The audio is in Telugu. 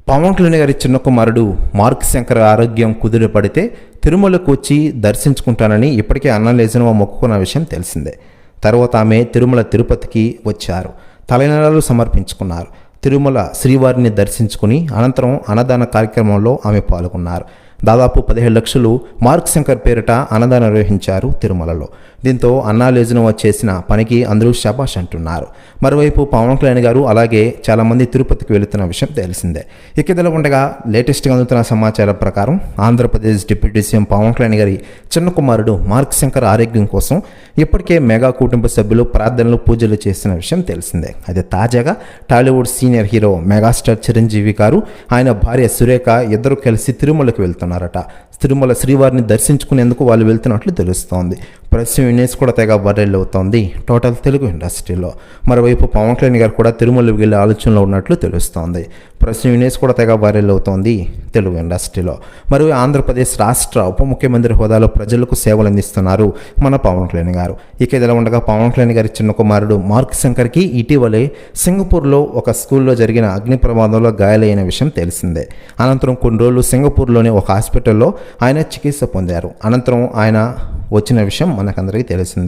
పవన్ కళ్యాణ్ గారి చిన్న కుమారుడు మార్క్ శంకర్ ఆరోగ్యం కుదుటపడితే తిరుమలకు వచ్చి దర్శించుకుంటానని ఇప్పటికే అన్నలేజనవ మొక్కుకున్న విషయం తెలిసిందే. తర్వాత ఆమె తిరుపతికి వచ్చారు. తలనీలాలు సమర్పించుకున్నారు. తిరుమల శ్రీవారిని దర్శించుకుని అనంతరం అన్నదాన కార్యక్రమంలో ఆమె పాల్గొన్నారు. దాదాపు 17 లక్షలు మార్క్ శంకర్ పేరిట అన్నదానం నిర్వహించారు తిరుమలలో. దీంతో అన్నాలేజనవ చేసిన పనికి అందరూ శబాష్ అంటున్నారు. మరోవైపు పవన్ కళ్యాణ్ గారు అలాగే చాలామంది తిరుపతికి వెళుతున్న విషయం తెలిసిందే. ఇదిలా ఉండగా లేటెస్ట్గా అందుతున్న సమాచారం ప్రకారం ఆంధ్రప్రదేశ్ డిప్యూటీ సీఎం పవన్ కళ్యాణ్ గారి చిన్న కుమారుడు మార్క్ శంకర్ ఆరోగ్యం కోసం ఇప్పటికే మెగా కుటుంబ సభ్యులు ప్రార్థనలు పూజలు చేస్తున్న విషయం తెలిసిందే. అయితే తాజాగా Tollywood senior hero megastar Chiranjeevi గారు ఆయన భార్య సురేఖ ఇద్దరు కలిసి తిరుమలకు వెళ్తున్నారు. తిరుమల శ్రీవారిని దర్శించుకునేందుకు వాళ్ళు వెళ్తున్నట్లు తెలుస్తోంది. ప్రస్తుతం న్యూస్ కూడా తెగ వైరల్ అవుతోంది టోటల్ తెలుగు ఇండస్ట్రీలో. మరోవైపు పవన్ కళ్యాణ్ గారు కూడా తిరుమలకి వెళ్ళే ఆలోచనలో ఉన్నట్లు తెలుస్తోంది. ప్రస్తుతం న్యూస్ కూడా తెగ వైరల్ అవుతోంది తెలుగు ఇండస్ట్రీలో. మరియు ఆంధ్రప్రదేశ్ రాష్ట్ర ఉప ముఖ్యమంత్రి హోదాలో ప్రజలకు సేవలు అందిస్తున్నారు మన పవన్ కళ్యాణ్ గారు. ఇదిలా ఉండగా పవన్ కళ్యాణ్ గారి చిన్న కుమారుడు మార్క్ శంకర్కి ఇటీవలే సింగపూర్లో ఒక స్కూల్లో జరిగిన అగ్ని ప్రమాదంలో గాయాలైన విషయం తెలిసిందే. అనంతరం కొన్ని రోజులు సింగపూర్లోని ఒక హాస్పిటల్లో ఆయన చికిత్స పొందారు. అనంతరం ఆయన వచ్చిన విషయం మనకందరికీ తెలిసిందే.